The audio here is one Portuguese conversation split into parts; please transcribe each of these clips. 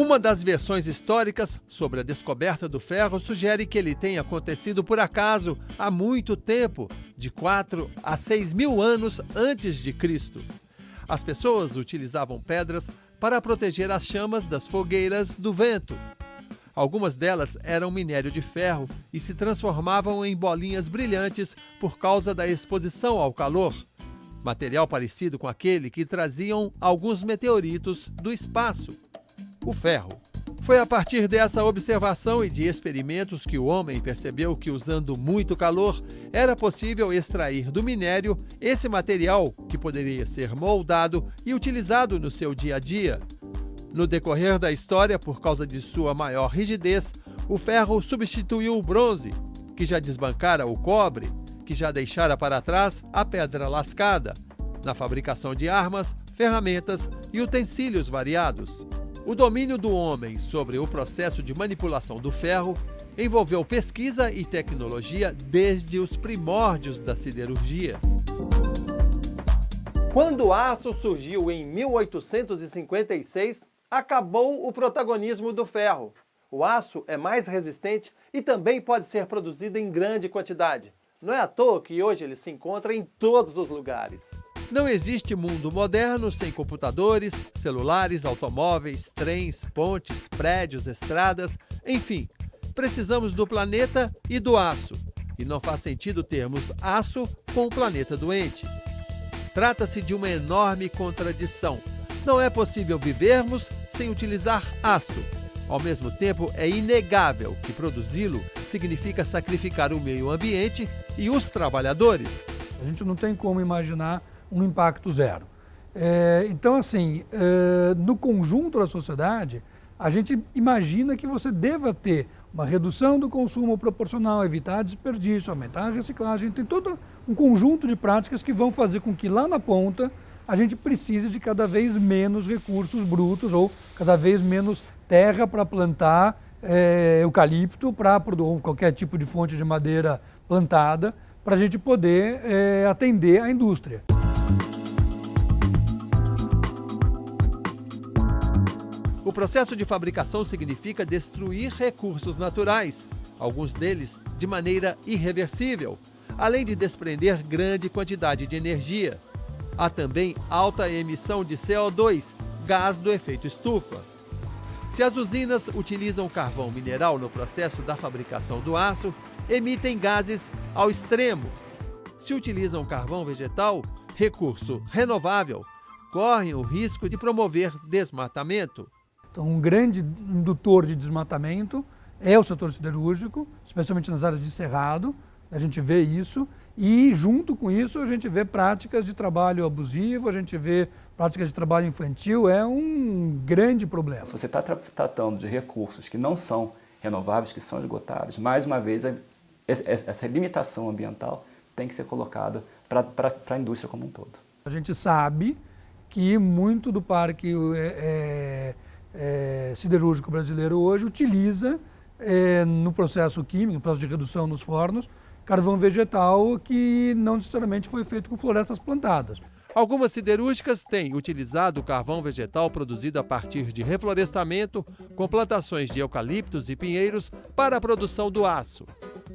Uma das versões históricas sobre a descoberta do ferro sugere que ele tenha acontecido por acaso há muito tempo, de 4 a 6 mil anos antes de Cristo. As pessoas utilizavam pedras para proteger as chamas das fogueiras do vento. Algumas delas eram minério de ferro e se transformavam em bolinhas brilhantes por causa da exposição ao calor. Material parecido com aquele que traziam alguns meteoritos do espaço. O ferro. Foi a partir dessa observação e de experimentos que o homem percebeu que, usando muito calor, era possível extrair do minério esse material que poderia ser moldado e utilizado no seu dia a dia. No decorrer da história, por causa de sua maior rigidez, o ferro substituiu o bronze, que já desbancara o cobre, que já deixara para trás a pedra lascada, na fabricação de armas, ferramentas e utensílios variados. O domínio do homem sobre o processo de manipulação do ferro envolveu pesquisa e tecnologia desde os primórdios da siderurgia. Quando o aço surgiu em 1856, acabou o protagonismo do ferro. O aço é mais resistente e também pode ser produzido em grande quantidade. Não é à toa que hoje ele se encontra em todos os lugares. Não existe mundo moderno sem computadores, celulares, automóveis, trens, pontes, prédios, estradas, enfim. Precisamos do planeta e do aço. E não faz sentido termos aço com o planeta doente. Trata-se de uma enorme contradição. Não é possível vivermos sem utilizar aço. Ao mesmo tempo, é inegável que produzi-lo significa sacrificar o meio ambiente e os trabalhadores. A gente não tem como imaginar um impacto zero. Então, assim, no conjunto da sociedade, a gente imagina que você deva ter uma redução do consumo proporcional, evitar desperdício, aumentar a reciclagem. Tem todo um conjunto de práticas que vão fazer com que lá na ponta a gente precise de cada vez menos recursos brutos ou cada vez menos terra para plantar eucalipto, ou qualquer tipo de fonte de madeira plantada, para a gente poder atender a indústria. O processo de fabricação significa destruir recursos naturais, alguns deles de maneira irreversível, além de desprender grande quantidade de energia. Há também alta emissão de CO2, gás do efeito estufa. Se as usinas utilizam carvão mineral no processo da fabricação do aço, emitem gases ao extremo. Se utilizam carvão vegetal, recurso renovável, correm o risco de promover desmatamento. Então, um grande indutor de desmatamento é o setor siderúrgico, especialmente nas áreas de cerrado, a gente vê isso, e junto com isso a gente vê práticas de trabalho abusivo, a gente vê práticas de trabalho infantil, é um grande problema. Se você está tratando de recursos que não são renováveis, que são esgotáveis, mais uma vez essa limitação ambiental tem que ser colocada para a indústria como um todo. A gente sabe que muito do parque siderúrgico brasileiro hoje utiliza, no processo químico, no processo de redução nos fornos, carvão vegetal que não necessariamente foi feito com florestas plantadas. Algumas siderúrgicas têm utilizado o carvão vegetal produzido a partir de reflorestamento com plantações de eucaliptos e pinheiros para a produção do aço.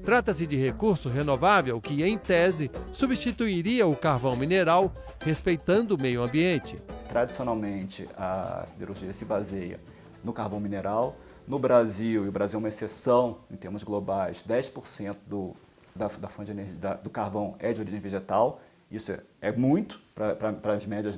Trata-se de recurso renovável que, em tese, substituiria o carvão mineral, respeitando o meio ambiente. Tradicionalmente, a siderurgia se baseia no carvão mineral. No Brasil, e o Brasil é uma exceção em termos globais, 10% da fonte de energia, do carvão é de origem vegetal. Isso é muito para as médias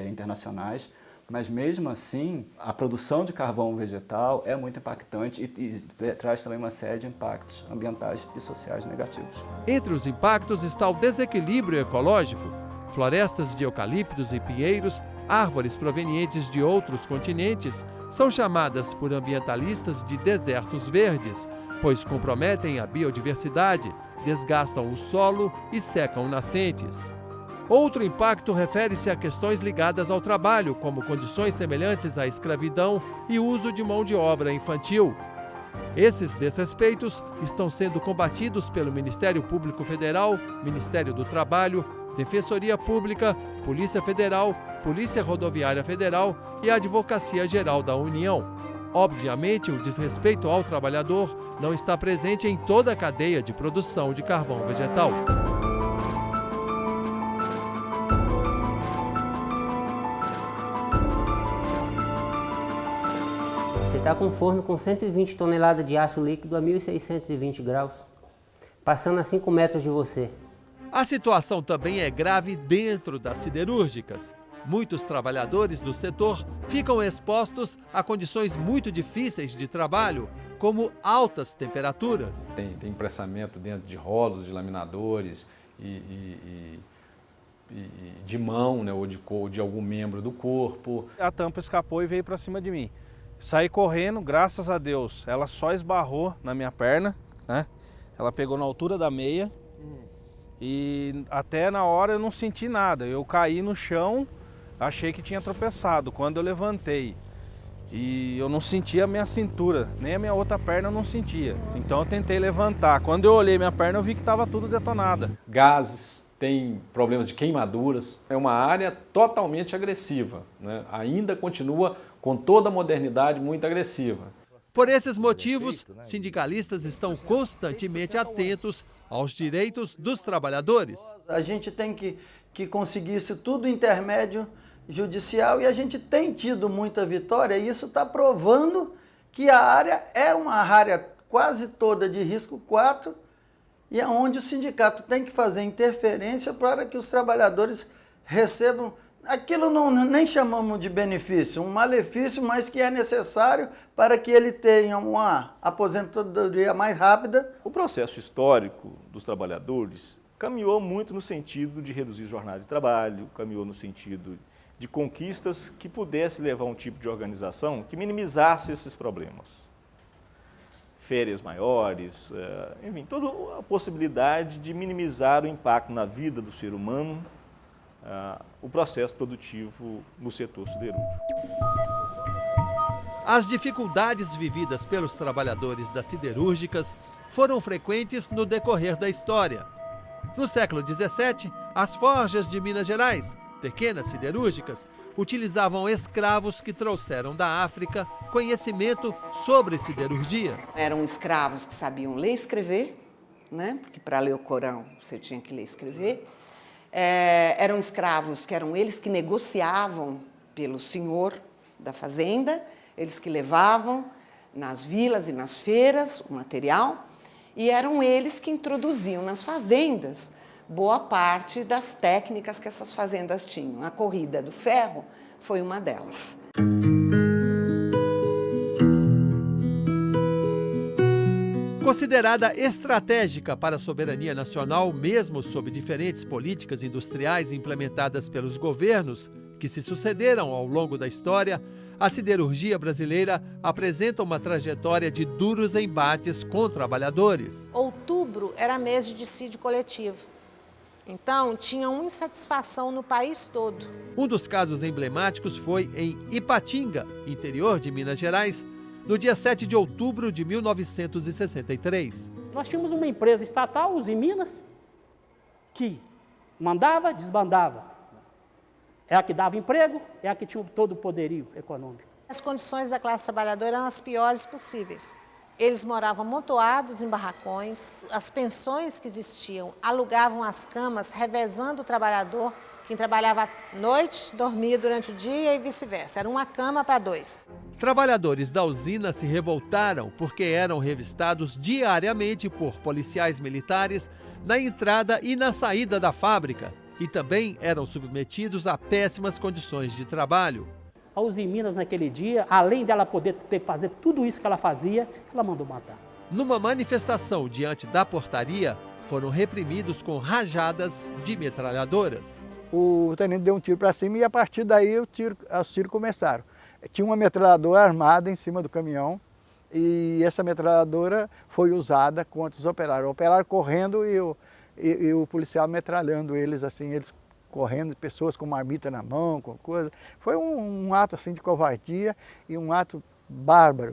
internacionais, mas mesmo assim, a produção de carvão vegetal é muito impactante e traz também uma série de impactos ambientais e sociais negativos. Entre os impactos está o desequilíbrio ecológico. Florestas de eucaliptos e pinheiros, árvores provenientes de outros continentes, são chamadas por ambientalistas de desertos verdes, pois comprometem a biodiversidade, desgastam o solo e secam nascentes. Outro impacto refere-se a questões ligadas ao trabalho, como condições semelhantes à escravidão e uso de mão de obra infantil. Esses desrespeitos estão sendo combatidos pelo Ministério Público Federal, Ministério do Trabalho, Defensoria Pública, Polícia Federal, Polícia Rodoviária Federal e a Advocacia Geral da União. Obviamente, o desrespeito ao trabalhador não está presente em toda a cadeia de produção de carvão vegetal. Você está com um forno com 120 toneladas de aço líquido a 1.620 graus, passando a 5 metros de você. A situação também é grave dentro das siderúrgicas. Muitos trabalhadores do setor ficam expostos a condições muito difíceis de trabalho, como altas temperaturas. Tem empressamento dentro de rolos, de laminadores e de mão, né, ou de algum membro do corpo. A tampa escapou e veio para cima de mim. Saí correndo, graças a Deus, ela só esbarrou na minha perna, né? Ela pegou na altura da meia e até na hora eu não senti nada. Eu caí no chão, achei que tinha tropeçado. Quando eu levantei e eu não sentia a minha cintura, nem a minha outra perna eu não sentia. Então eu tentei levantar. Quando eu olhei minha perna eu vi que estava tudo detonada. Gases, tem problemas de queimaduras. É uma área totalmente agressiva, né? Ainda continua com toda a modernidade muito agressiva. Por esses motivos, sindicalistas estão constantemente atentos aos direitos dos trabalhadores. A gente tem que conseguir isso tudo intermédio judicial e a gente tem tido muita vitória e isso está provando que a área é uma área quase toda de risco 4 e é onde o sindicato tem que fazer interferência para que os trabalhadores recebam. Aquilo nem chamamos de benefício, um malefício, mas que é necessário para que ele tenha uma aposentadoria mais rápida. O processo histórico dos trabalhadores caminhou muito no sentido de reduzir jornada de trabalho, caminhou no sentido de conquistas que pudesse levar a um tipo de organização que minimizasse esses problemas. Férias maiores, enfim, toda a possibilidade de minimizar o impacto na vida do ser humano, o processo produtivo no setor siderúrgico. As dificuldades vividas pelos trabalhadores das siderúrgicas foram frequentes no decorrer da história. No século XVII, as forjas de Minas Gerais, pequenas siderúrgicas, utilizavam escravos que trouxeram da África conhecimento sobre siderurgia. Eram escravos que sabiam ler e escrever, né? Porque para ler o Corão você tinha que ler e escrever. Eram escravos que eram eles que negociavam pelo senhor da fazenda, eles que levavam nas vilas e nas feiras o material, e eram eles que introduziam nas fazendas boa parte das técnicas que essas fazendas tinham. A corrida do ferro foi uma delas. Considerada estratégica para a soberania nacional, mesmo sob diferentes políticas industriais implementadas pelos governos que se sucederam ao longo da história, a siderurgia brasileira apresenta uma trajetória de duros embates com trabalhadores. Outubro era mês de dissídio coletivo. Então, tinha uma insatisfação no país todo. Um dos casos emblemáticos foi em Ipatinga, interior de Minas Gerais, no dia 7 de outubro de 1963. Nós tínhamos uma empresa estatal, Usiminas, que mandava, desbandava. É a que dava emprego, é a que tinha todo o poderio econômico. As condições da classe trabalhadora eram as piores possíveis. Eles moravam amontoados em barracões, as pensões que existiam alugavam as camas, revezando o trabalhador. Quem trabalhava à noite, dormia durante o dia e vice-versa. Era uma cama para 2. Trabalhadores da usina se revoltaram porque eram revistados diariamente por policiais militares na entrada e na saída da fábrica e também eram submetidos a péssimas condições de trabalho. A Usiminas, naquele dia, além dela poder fazer tudo isso que ela fazia, ela mandou matar. Numa manifestação diante da portaria, foram reprimidos com rajadas de metralhadoras. O tenente deu um tiro para cima e a partir daí os tiros começaram. Tinha uma metralhadora armada em cima do caminhão e essa metralhadora foi usada contra os operários. O operário correndo e o policial metralhando eles, assim, eles correndo, pessoas com marmita na mão, com coisa. Foi um ato assim de covardia e um ato bárbaro.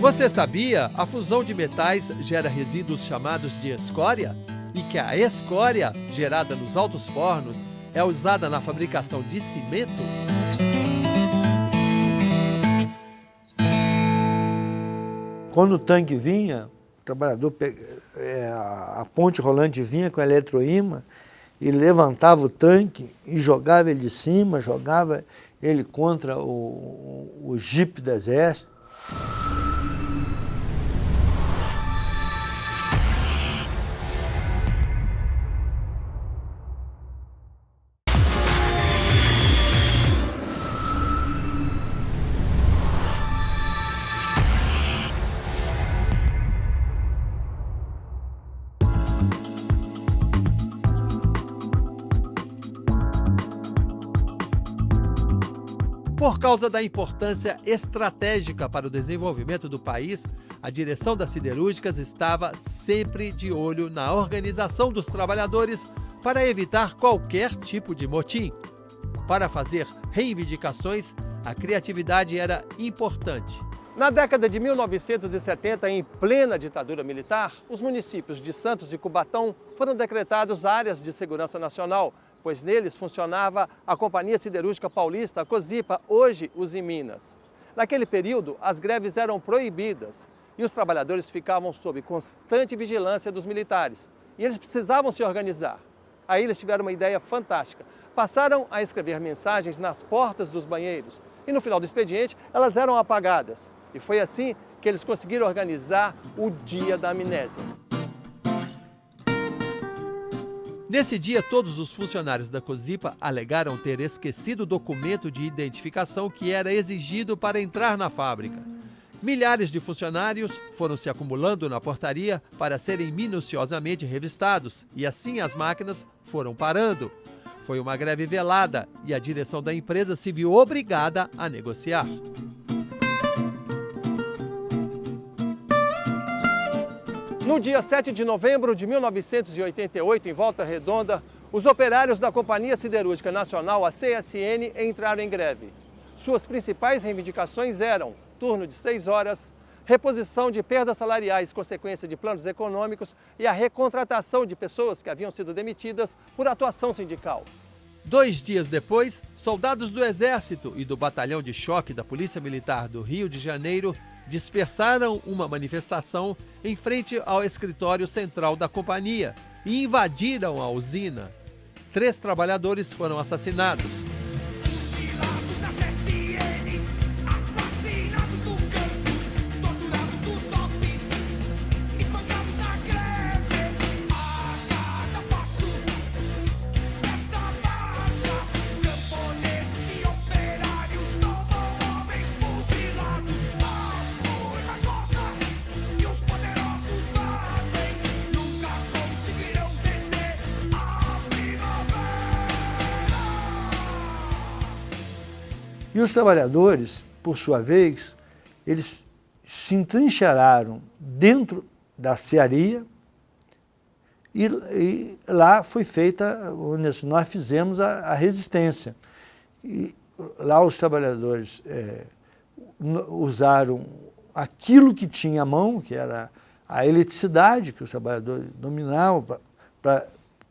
Você sabia? A fusão de metais gera resíduos chamados de escória? E que a escória, gerada nos altos fornos, é usada na fabricação de cimento? Quando o tanque vinha, o trabalhador, a ponte rolante vinha com eletroímã e levantava o tanque e jogava ele de cima, jogava ele contra o jipe do exército. Por causa da importância estratégica para o desenvolvimento do país, a direção das siderúrgicas estava sempre de olho na organização dos trabalhadores para evitar qualquer tipo de motim. Para fazer reivindicações, a criatividade era importante. Na década de 1970, em plena ditadura militar, os municípios de Santos e Cubatão foram decretados áreas de segurança nacional, pois neles funcionava a Companhia Siderúrgica Paulista, a COSIPA, hoje os Minas. Naquele período, as greves eram proibidas e os trabalhadores ficavam sob constante vigilância dos militares. E eles precisavam se organizar. Aí eles tiveram uma ideia fantástica. Passaram a escrever mensagens nas portas dos banheiros e no final do expediente elas eram apagadas. E foi assim que eles conseguiram organizar o Dia da Amnésia. Nesse dia, todos os funcionários da COSIPA alegaram ter esquecido o documento de identificação que era exigido para entrar na fábrica. Milhares de funcionários foram se acumulando na portaria para serem minuciosamente revistados e assim as máquinas foram parando. Foi uma greve velada e a direção da empresa se viu obrigada a negociar. No dia 7 de novembro de 1988, em Volta Redonda, os operários da Companhia Siderúrgica Nacional, a CSN, entraram em greve. Suas principais reivindicações eram turno de 6 horas, reposição de perdas salariais consequência de planos econômicos e a recontratação de pessoas que haviam sido demitidas por atuação sindical. 2 dias depois, soldados do Exército e do Batalhão de Choque da Polícia Militar do Rio de Janeiro dispersaram uma manifestação em frente ao escritório central da companhia e invadiram a usina. 3 trabalhadores foram assassinados. Fuzilados na CSN, assassinados no campo, torturados no TOPS, espancados na greve. A cada passo desta marcha, camponeses e operários tomam homens fuzilados. As rosas e os poderosos batem, nunca conseguirão deter a primavera. E os trabalhadores, por sua vez, eles se entrincheiraram dentro da cearia e lá foi feita, nós fizemos a resistência. E lá os trabalhadores usaram aquilo que tinha à mão, que era a eletricidade que os trabalhadores dominavam, para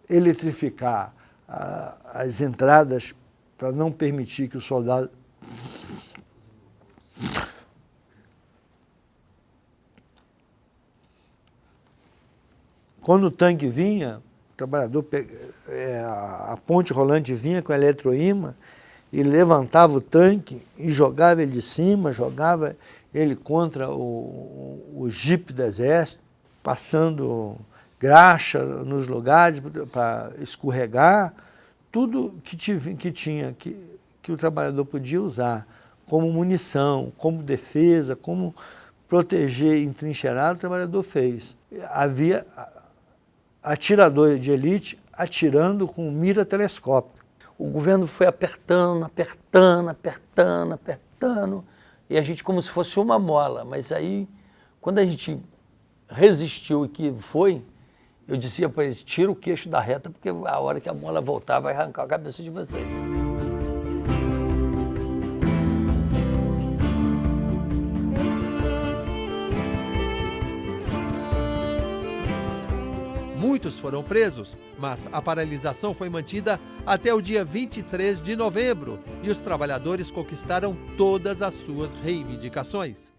eletrificar as entradas, para não permitir que os soldados... Quando o tanque vinha, o trabalhador, a ponte rolante vinha com eletroímã e levantava o tanque e jogava ele de cima, jogava ele contra o jipe do exército, passando graxa nos lugares para escorregar, tudo que o trabalhador podia usar como munição, como defesa, como proteger entrincheirado, o trabalhador fez. Havia atirador de elite atirando com mira telescópica. O governo foi apertando, apertando, apertando, apertando, e a gente como se fosse uma mola. Mas aí, quando a gente resistiu e que foi, eu dizia para eles, tira o queixo da reta, porque a hora que a mola voltar vai arrancar a cabeça de vocês. Muitos foram presos, mas a paralisação foi mantida até o dia 23 de novembro e os trabalhadores conquistaram todas as suas reivindicações.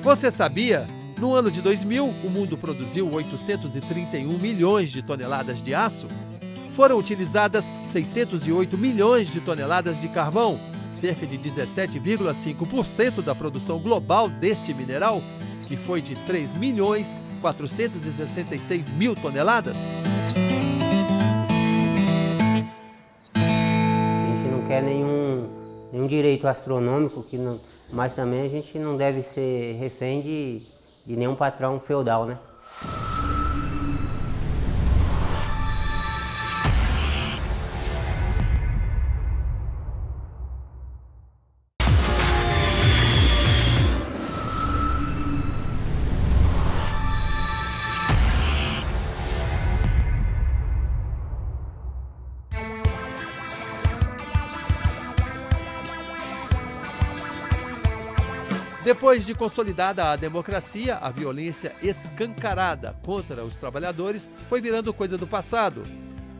Você sabia? No ano de 2000, o mundo produziu 831 milhões de toneladas de aço. Foram utilizadas 608 milhões de toneladas de carvão, cerca de 17,5% da produção global deste mineral, que foi de 3.466.000 toneladas. A gente não quer nenhum direito astronômico, mas também a gente não deve ser refém de nenhum patrão feudal, né? Depois de consolidada a democracia, a violência escancarada contra os trabalhadores foi virando coisa do passado.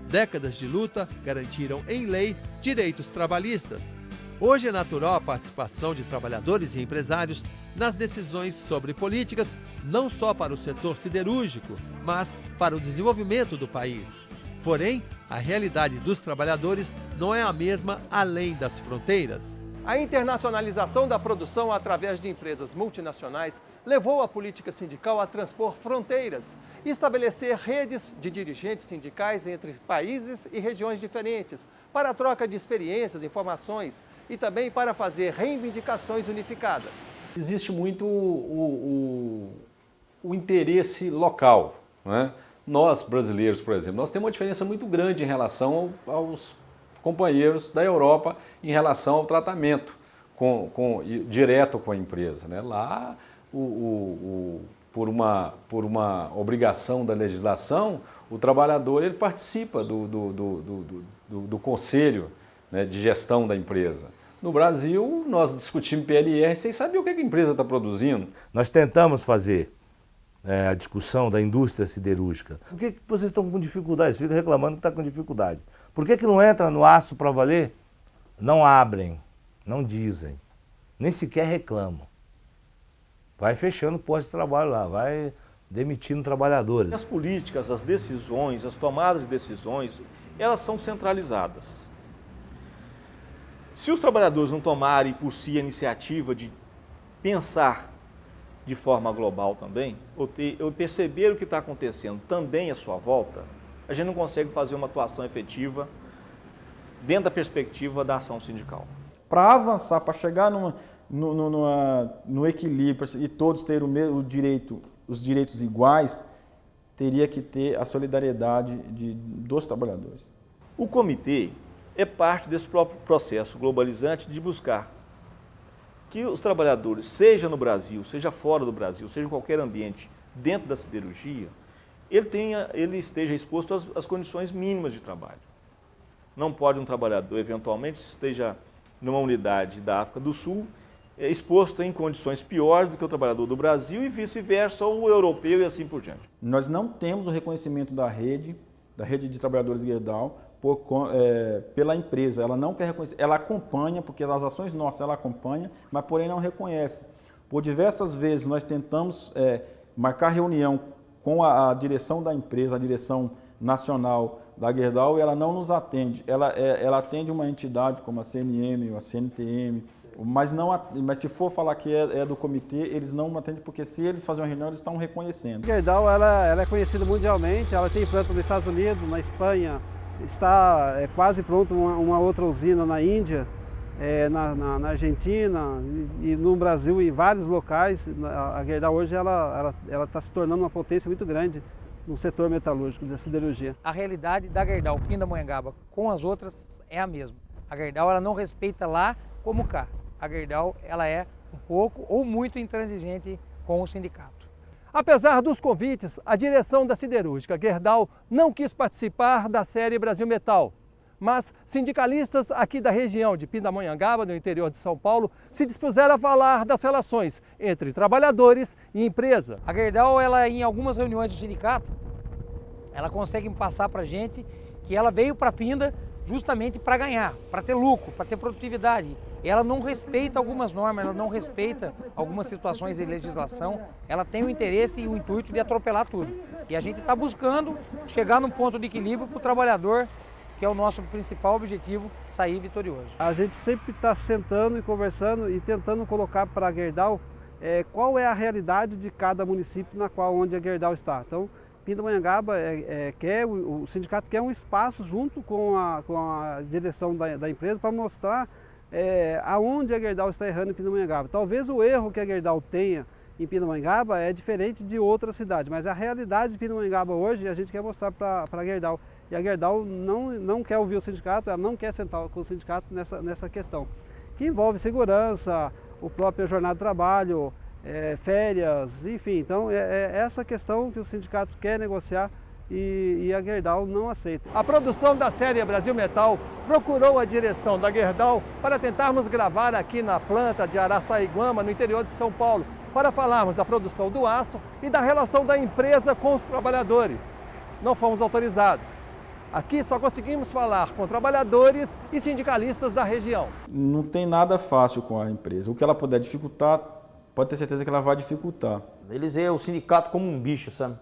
Décadas de luta garantiram em lei direitos trabalhistas. Hoje é natural a participação de trabalhadores e empresários nas decisões sobre políticas, não só para o setor siderúrgico, mas para o desenvolvimento do país. Porém, a realidade dos trabalhadores não é a mesma além das fronteiras. A internacionalização da produção através de empresas multinacionais levou a política sindical a transpor fronteiras e estabelecer redes de dirigentes sindicais entre países e regiões diferentes, para a troca de experiências, informações e também para fazer reivindicações unificadas. Existe muito o interesse local, né? Nós, brasileiros, por exemplo, nós temos uma diferença muito grande em relação aos companheiros da Europa em relação ao tratamento direto com a empresa, né? Lá, por uma obrigação da legislação, o trabalhador ele participa do conselho, né, de gestão da empresa. No Brasil, nós discutimos PLR sem saber o que a empresa está produzindo. Nós tentamos fazer a discussão da indústria siderúrgica. Por que vocês estão com dificuldade? Vocês ficam reclamando que está com dificuldade. Por que não entra no aço para valer? Não abrem, não dizem, nem sequer reclamam. Vai fechando postos de trabalho lá, vai demitindo trabalhadores. As políticas, as decisões, as tomadas de decisões, elas são centralizadas. Se os trabalhadores não tomarem por si a iniciativa de pensar de forma global também, ou perceber o que está acontecendo também à sua volta, a gente não consegue fazer uma atuação efetiva dentro da perspectiva da ação sindical. Para avançar, para chegar no equilíbrio e todos terem os direitos iguais, teria que ter a solidariedade dos trabalhadores. O comitê é parte desse próprio processo globalizante de buscar que os trabalhadores, seja no Brasil, seja fora do Brasil, seja em qualquer ambiente dentro da siderurgia, ele esteja exposto às condições mínimas de trabalho. Não pode um trabalhador, eventualmente, se esteja numa unidade da África do Sul, exposto em condições piores do que o trabalhador do Brasil e vice-versa, ou o europeu e assim por diante. Nós não temos o reconhecimento da rede de trabalhadores Gerdau, pela empresa. Ela não quer reconhecer, ela acompanha, porque as ações nossas ela acompanha, mas porém não reconhece. Por diversas vezes nós tentamos marcar reunião com a direção da empresa, a direção nacional da Gerdau, e ela não nos atende. Ela atende uma entidade como a CNM ou a CNTM, mas se for falar que é do comitê, eles não atendem, porque se eles fazem uma reunião, eles estão reconhecendo. A Gerdau ela é conhecida mundialmente, ela tem planta nos Estados Unidos, na Espanha, está quase pronta uma outra usina na Índia, na Argentina e no Brasil, em vários locais. A Gerdau hoje ela está se tornando uma potência muito grande no setor metalúrgico da siderurgia. A realidade da Gerdau Pindamonhangaba com as outras é a mesma. A Gerdau ela não respeita lá como cá. A Gerdau ela é um pouco ou muito intransigente com o sindicato. Apesar dos convites, a direção da siderúrgica Gerdau não quis participar da série Brasil Metal. Mas sindicalistas aqui da região de Pindamonhangaba, no interior de São Paulo, se dispuseram a falar das relações entre trabalhadores e empresa. A Gerdau, ela, em algumas reuniões do sindicato, ela consegue passar para a gente que ela veio para Pinda justamente para ganhar, para ter lucro, para ter produtividade. ela não respeita algumas normas, ela não respeita algumas situações de legislação, ela tem o interesse e o intuito de atropelar tudo. E a gente está buscando chegar num ponto de equilíbrio para o trabalhador, que é o nosso principal objetivo, sair vitorioso. A gente sempre está sentando e conversando e tentando colocar para a Gerdau qual é a realidade de cada município onde a Gerdau está. Então, Pindamonhangaba o sindicato quer um espaço junto com a direção da empresa para mostrar aonde a Gerdau está errando em Pindamonhangaba. Talvez o erro que a Gerdau tenha em Pindamonhangaba é diferente de outras cidades, mas a realidade de Pindamonhangaba hoje a gente quer mostrar para a Gerdau. E a Gerdau não quer ouvir o sindicato, ela não quer sentar com o sindicato nessa questão, que envolve segurança, o próprio jornada de trabalho, férias, enfim. Então é essa questão que o sindicato quer negociar e a Gerdau não aceita. A produção da série Brasil Metal procurou a direção da Gerdau para tentarmos gravar aqui na planta de Araçaiguama, no interior de São Paulo, para falarmos da produção do aço e da relação da empresa com os trabalhadores. Não fomos autorizados. Aqui só conseguimos falar com trabalhadores e sindicalistas da região. Não tem nada fácil com a empresa. O que ela puder dificultar, pode ter certeza que ela vai dificultar. Eles veem o sindicato como um bicho, sabe?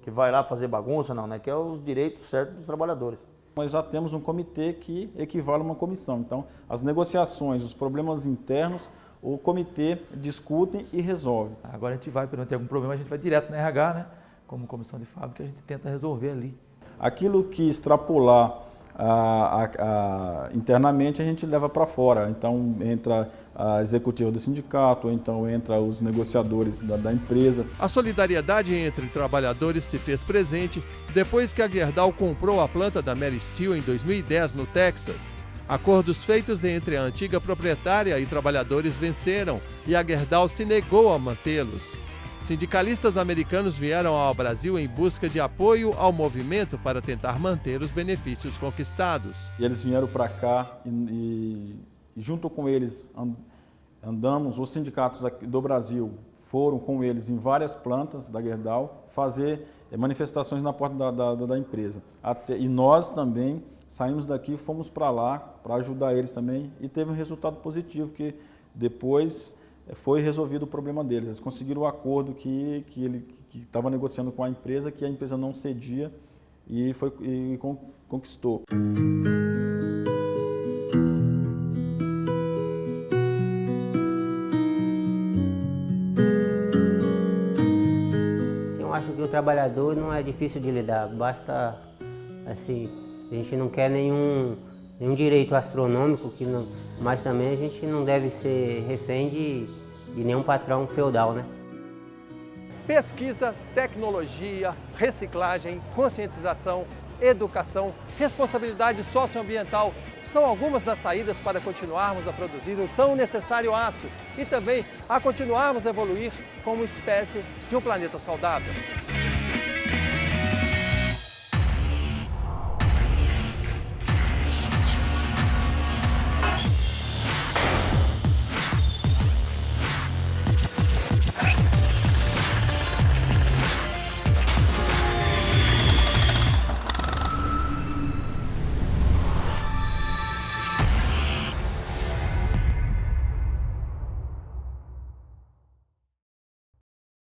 Que vai lá fazer bagunça, não, né? Que é os direitos certos dos trabalhadores. Nós já temos um comitê que equivale a uma comissão. Então, as negociações, os problemas internos, o comitê discute e resolve. Agora a gente vai, quando tem algum problema, a gente vai direto na RH, né? Como comissão de fábrica, a gente tenta resolver ali. Aquilo que extrapolar internamente, a gente leva para fora. Então, entra a executiva do sindicato, ou então entra os negociadores da empresa. A solidariedade entre trabalhadores se fez presente depois que a Gerdau comprou a planta da Mary Steel em 2010 no Texas. Acordos feitos entre a antiga proprietária e trabalhadores venceram e a Gerdau se negou a mantê-los. Sindicalistas americanos vieram ao Brasil em busca de apoio ao movimento para tentar manter os benefícios conquistados. E eles vieram para cá e junto com eles andamos, os sindicatos do Brasil foram com eles em várias plantas da Gerdau fazer manifestações na porta da empresa. E nós também saímos daqui e fomos para lá para ajudar eles também e teve um resultado positivo, que depois foi resolvido o problema deles. Eles conseguiram o acordo que ele estava negociando com a empresa, que a empresa não cedia e conquistou. Eu acho que o trabalhador não é difícil de lidar, basta, assim, a gente não quer nenhum direito astronômico, mas também a gente não deve ser refém de nenhum patrão feudal, né? Pesquisa, tecnologia, reciclagem, conscientização, educação, responsabilidade socioambiental são algumas das saídas para continuarmos a produzir o tão necessário aço e também a continuarmos a evoluir como espécie de um planeta saudável.